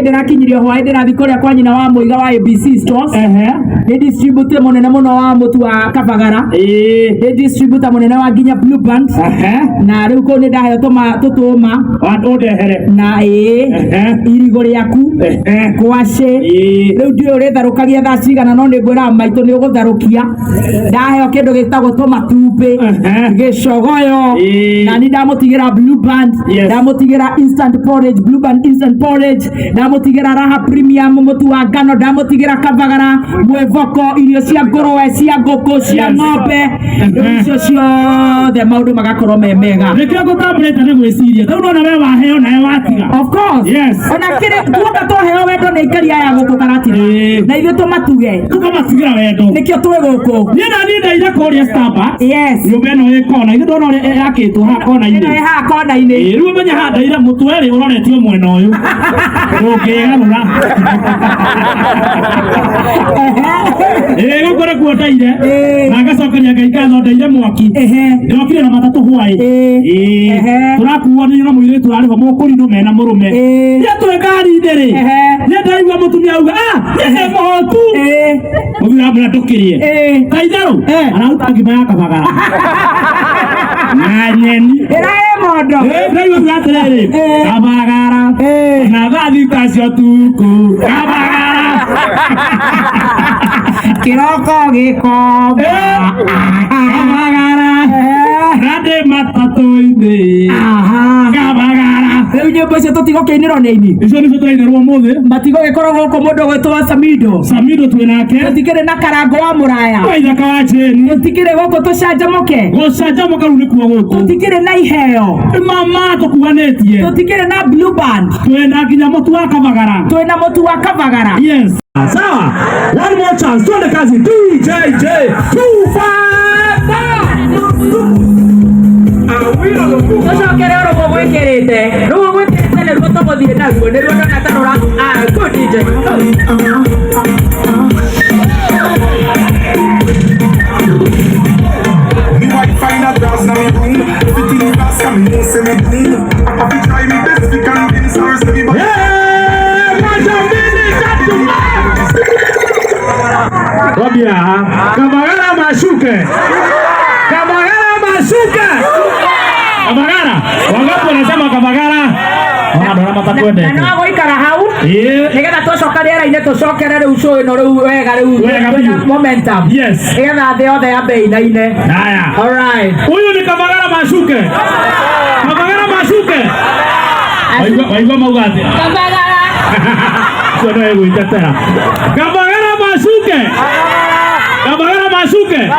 Ndirakinyirio hwaĩ ndĩrathi kũrĩa kwa nyina wa Mũiga wa ABC Stores. Nĩ distributor mũnene mũno wa mũtu wa Kabagara. Nĩ distributor mũnene wa nginya Blue Band. Na rĩu kũu nĩ ndaheo tũtũma na irigũ rĩaku ngwacĩ. Rĩu ndiũĩ ũrĩtharũkagia thaa cigana, no nĩ ngwĩra maitũ nĩ ũgũtharũkia. Ndaheo kĩndũ gĩtagwo tũmatumbĩ, gĩcogoyo, na nĩ ndamũtigĩra Blue Band, ndamũtigĩra instant porridge, Blue Band instant porridge, ndamũtigĩra Raha Premium mũtu wa ngano, ndamũtigĩra Kabagara mwĩvoko, irio cia ngũrwe, cia ngũkũ, cia ng'ombe, icio ciothe maũndũ magakorwo me mega. Nĩkĩo ngũtambũrĩte nĩ gwĩciria tondũ ona we waheo nawe watiga. Of course. Ona kĩrĩ tuoka twaheo wendo nĩ Ngai aya gũkũ Karatina, na ithuĩ tũmatuge tũkamatigĩra wendo, nĩkĩo twĩ gũkũ. Niĩ na niĩ ndaire kũrĩa Starbucks. Nyũmba ĩno ĩ kona, ithuĩ ndona ũrĩa yakĩtwo haha kona-inĩ. Ĩno ĩ haha kona-inĩ. Rĩu ũmenye haha ndaire mũtu erĩ ũroretio mwena ũyũ ndũngĩgarũra. Gũkũ nĩkuo ndaire na ngacokeria Ngai ngatho ndaire mwaki. Ndĩrokire na matatũ hwaĩ, tũrakuo nĩ na mũirĩtu arĩho mũkũrinũ mena mũrũme. Niĩ twĩ ngari-inĩ rĩ, niĩ ndaigua mũtumia auga nĩhe mũhotu mũthuri ambũra ndũkĩrie kaitherũ araruta ngima ya Kabagara na nyeni ĩraĩ mondo. Ndaigua auga atĩrĩrĩ, Kabagara na gathita cio tuku Kabagara kĩroko gĩkomba Kabagara rande matatũ-inĩ Kabagara. Rĩu nyĩmbo icio tũtigũkĩinĩrwo nĩ aini icio nĩcio tũrainĩrwo ũmũthĩ. matigũgĩkorwo gũkũ mũndũ gwĩtwo Samido. Samido twĩ nake, tũtikĩrĩ na Karango wa Mũraya, Waithaka wa Jane, tũtikĩrĩ gũkũ tũcanjamũke, gũcanjamũka rĩu nĩkuo gũkũ. tũtikĩrĩ na iheo Mama tũkuanĩtie, tũtikĩrĩ na Blue Band, twĩna nginya mũtu wa Kabagara. twĩna mũtu wa Kabagara. Yes. Sawa, one more chance, twende kazi. DJJ 255. Tũcokere rũgũ gwĩkĩrĩte nĩruo tũgũthiĩ naruo, nĩruo ndona ta rũra good DJ. Find a brass na me room, fit in the glass, come in, say me clean. I be try me best, we can convince her, say me. Wabia, Kabagara mashuke. Kabagara mashuke. Kabagara, wangapi wanasema Kabagara? Wana matakwende. Na no goikara hau. Nigetha tũcoka rĩera-inĩ tũcokere rĩu show ĩno rĩu wega rĩu momentum. Yes. Nigetha thĩ yothe yambe ĩinaine. Haya. All right. Huyu ni Kabagara mashuke. Kabagara mashuke. Waigua mauga atĩ. Kabagara. Kwenda yego itatera. Kabagara mashuke. Kabagara mashuke.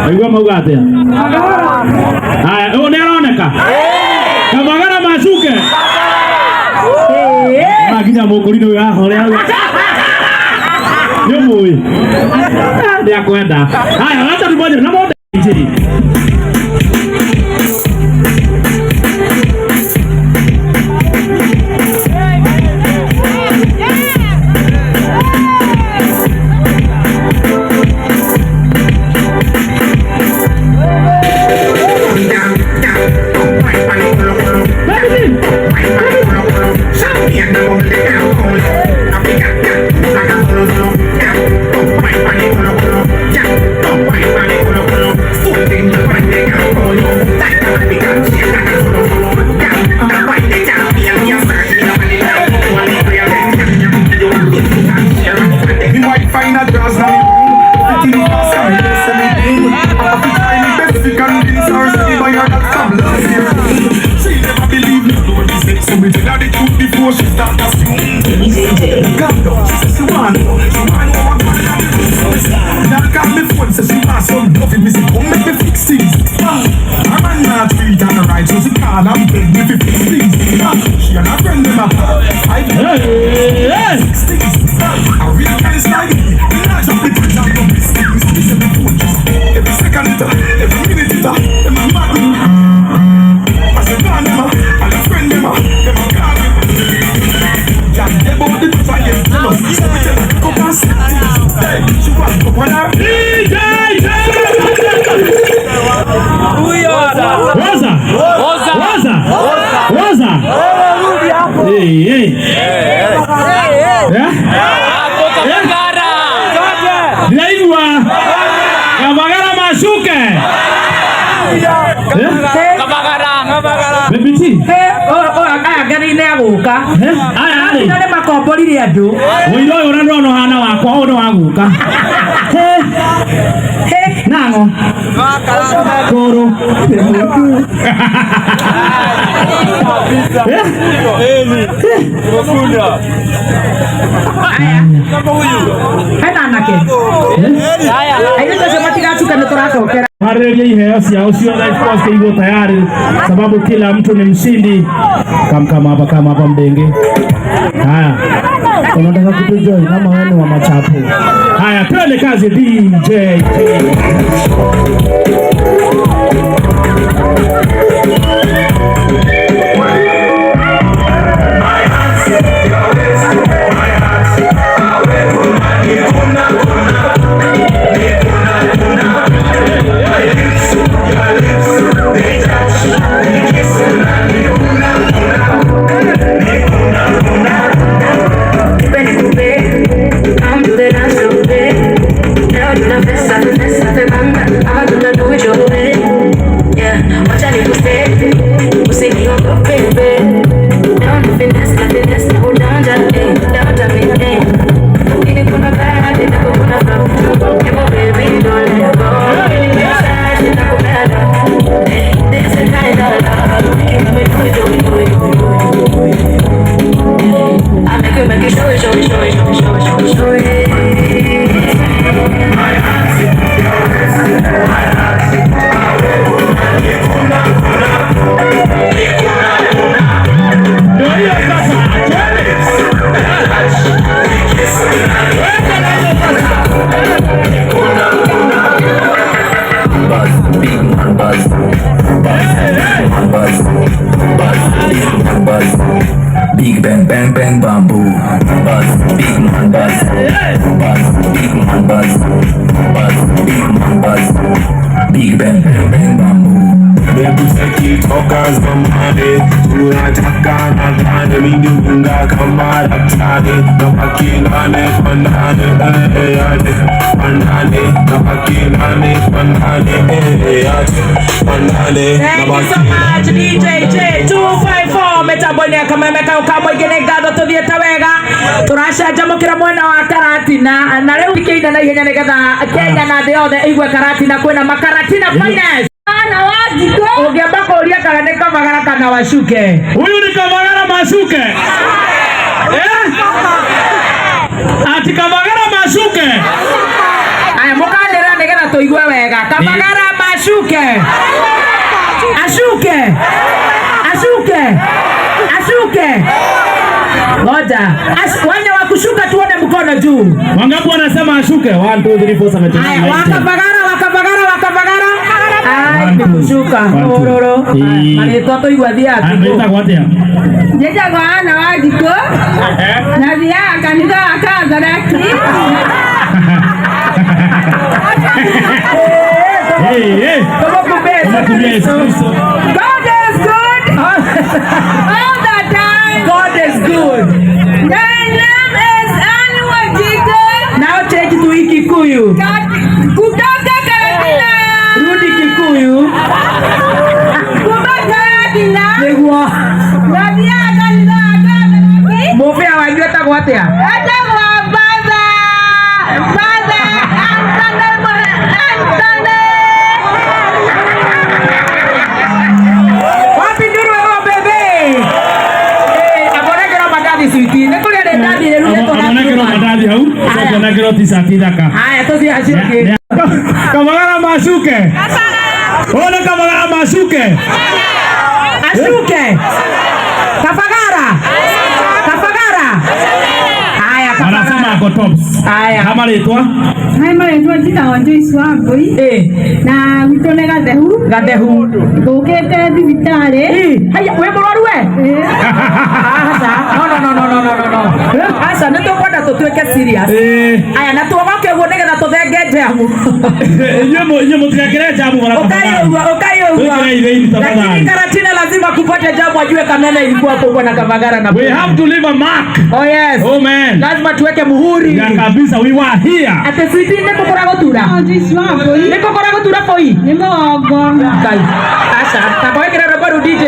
Waigua mauga atĩ. Haya, ũyũ nĩ aroneka. Kabagara mashuke. Nginya mũkũrinũ ũyũ ahorera. Nĩ mũĩ. Nĩ akwenda. Haya, wacha tumoje na moja injili. She start to sing. Calm down, she says she want more. She want more. Now call me phone, says she wants some loving music. Come make me fix things. I'm not treat on the right, so she call and beg me to fix things. She and her friend them apart. I fix things. I really can't slide it. I jump the bridge and do these things. She said the phone just DJ Waza. Laigua Kabagara mashuke. Bebiti. Gari neguka. Aya. Nĩ makomborire andũ. Ũiro ũyũ ũrona hana wakwa ũyũ nĩ waguka. Nango. Koro. Hena anake. Airĩtu acio matigacuka nĩ tũracokera. Harĩria iheo ciao ciothe ikoste hivyo tayari, sababu kila mtu ni mshindi. Kama hapa mdenge. Haya, unataka kutujoin kama wewe wa machapo. Haya, twende kazi DJ. Big bang bang bang bamboo. Buzz, big man buzz. Buzz, big man buzz. Buzz, big man buzz. Big bang bang bang bamboo. Baby seki talkers mamade, unataka nadhani mimi unga kama daktari, napakilane fanane ade, fanane napakilane fanane ade. Thank you so much DJ J254 metabonia kama meka mwingine ngatho tuthiete wega turacanjamukira mwena wa Karatina na riu ikiina na ihenya nigetha Kenya na thĩ yothe igwe Karatina kwina makaratina finance ana wajiko ungiamba kuria kana ni Kabagara kana Washuke. Huyu ni Kabagara Mashuke. Ati Kabagara Mashuke. Aya mukanira nigetha tuigue wega Kabagara Mashuke. Ashuke. Ngoja. Wenye wa kushuka tuone mkono juu. Wangapi wanasema ashuke? 1 2 3 4 7 8 9 Wakabagara. Ai kushuka. Ororo. Ale toto igwathia ati. Anaita kwa atia. Jeja kwa ana wajiko. Na dia kanisa akaanza raki. Hey. God is good. All the time. God is good. My name is Anne Wajiko. Now change to Kikuyu. Kutoka Karatina. Rudi Kikuyu. Kutoka Karatina. Negwa. Nadia kanisa akaanza. Mofia wajua takwatia. Hata kwa baba. Wapi nduru wewe bebe? Abonekero madadi sweetie. Nekule de dadi le rudi to. Abonekero madadi hau. Abonekero tisati daka. Haya tozi ashike. Kabagara Mashuke. Ona Kabagara Mashuke. Ashuke. Kabagara. Haya Anasema ako tops. Haya. Kama letwa? Hai maretwa jina wa Joyce Wambui. Na witone gathehu. Ndukete thibitari. Haya we mũrwaru we. No. Asa nitukwenda tutwike serious. Aya na tuogoke guo nigetha tuthenge jamu. Inyo mutigakire jamu mara. Ukaiyo. Lakini Karatina lazima kupata jamu ajue Kamene ilikuwa hapo na Kavagara na. We have to leave a mark. Oh yes. Oh man. Lazima tuweke muhuri. Ya kabisa, we were here. Ate sweetie niko korago tura. Joyce Wambui. Niko korago tura foi. Ni mogo. Kai. Asa tabawekera robaru DJ.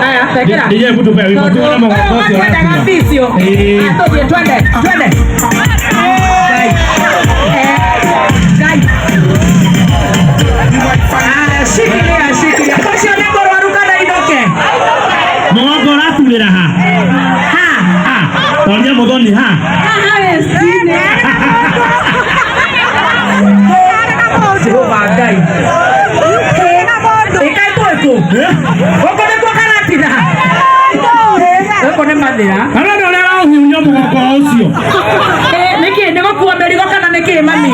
Aya, tekera. DJ kutupa wimbo tu na mogo. Twende kabisio. Atoje twende. Shikilia. Koshi oneko waruka na idoke. Mogo ratulira ha. Tonya modoni ha. Westine. Jehova gai. Ikai toeko. Oko ne kwa Karatina. Oko ne madira. Ana ndo leo hiyo mogo osio. Niki ndiko kuwa merigo kana niki mami.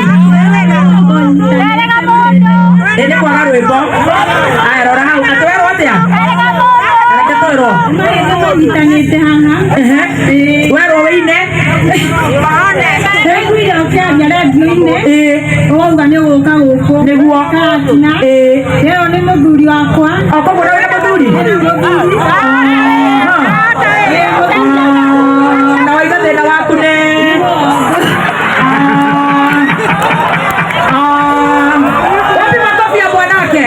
Ene kwa garwebo. Aya rora hau atwero atia. Atwero. Itanyete haha. Wero wine. Egwire okiagira ndine. Wauga ni guka guko. Niguo. Karatina. Leo ni muthuri wakwa. Okogora we muthuri. Na waiga thina waku ne. Wapi makofi ya bwanake?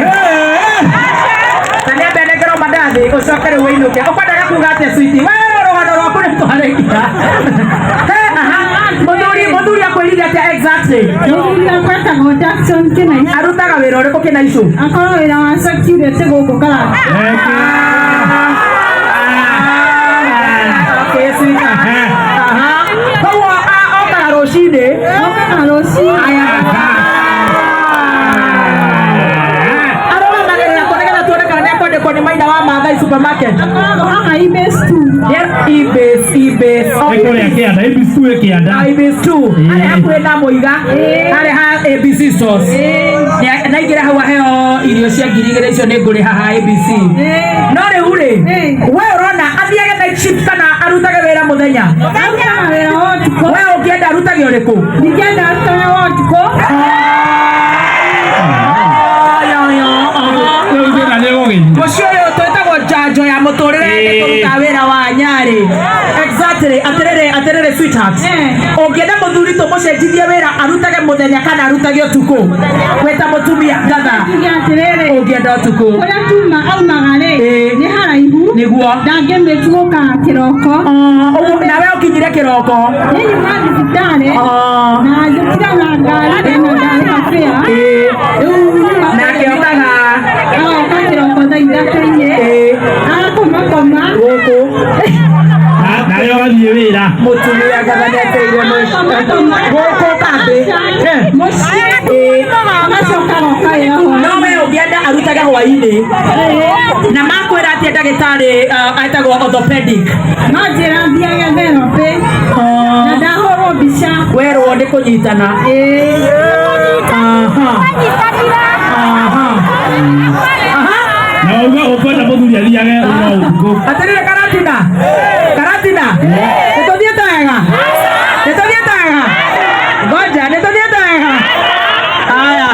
Tania benegero madathi ucokere winuke. Ukwendaga kuga atia sweetie? Wewe rogano rwaku ni twarekia. Muthuri akwirire atia exactly? Muthuri wakwa etagwo Jackson Kinaica. Arutaga wira uriku Kinaica? Akorwo wira wa security guku Karatina. Okay, sweetie. Koguo okaga rucini. Okaga rucini. Arũgamagĩrĩra kũ nĩgetha tuone kana nĩakwandĩkwo nĩ Maina wa Maathai supermarket. Akoragwo haha Ibis 2. Ibis. Ekuria kianda, Ibis 2 kianda. Ibis 2. Harĩ hakuhĩ na Mũiga. Harĩ ha ABC stores. Naingĩra hau aheo irio cia 2,000 icio nĩ ngũrĩ haha ABC. No rĩu rĩ, we ũrona athiage night shift kana arutage wĩra mũthenya? Arutaga wĩra wa ũtukũ. We ũngĩenda arutage ũrĩkũ? Ndingĩenda arutaga wa ũtukũ. Mũciĩ ũyũ twĩtagwo njanjo ya mũtũrĩre nĩ kũruta wĩra wa Nyarĩ. Exactly. Atĩrĩrĩ sweetheart. Ũngĩenda mũthuri tũmũcenjithie wĩra arutage mũthenya kana arutage ũtukũ? Wĩta mũtumia ngatha. Ũngĩenda ũtukũ. Kũrĩa tuma aumaga rĩ, nĩ haraihu. Nĩguo. Ndangĩmĩtu gũkaga kĩroko. Ũguo nawe ũkinyire kĩroko. Nĩ nyuma thibitarĩ. Na njũkire na ngari ĩno ndarĩha fare. Nake okaga. Agoka kĩroko thaa 3:00. Agakoma. Gũkũ. Nawe ũgathiĩ wĩra. Mũtumia ngatha nĩeteire gũkũ kambĩ. Mũciĩ. Agacoka agoka wĩra hwaĩ. No we ũngĩenda arutage hwaĩ-inĩ. Na makwĩra atĩ ndagĩtarĩ etagwo orthopedic. No njĩra thiage therapy. Na ndahũrwo mbica. Werwo nĩ kũnyitana. Na uga ukwenda mũthuri athiage wĩra ũtukũ. Atĩrĩrĩ Karatina. Nĩtũthiĩte wega. Ngoja nĩtũthiĩte wega.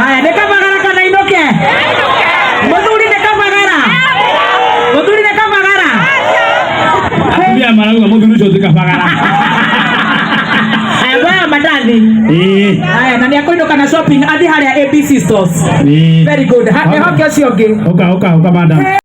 Haya nĩ Kavagara kana Inoke? Mũthuri nĩ Kavagara. Ndia marauga mũthuri ũcio ti Kavagara. Aya madathi. Haya na nĩakũinũka na shopping athi harĩa ABC stores. Very good. Nĩhoke ũcio ũngĩ. Oka madam.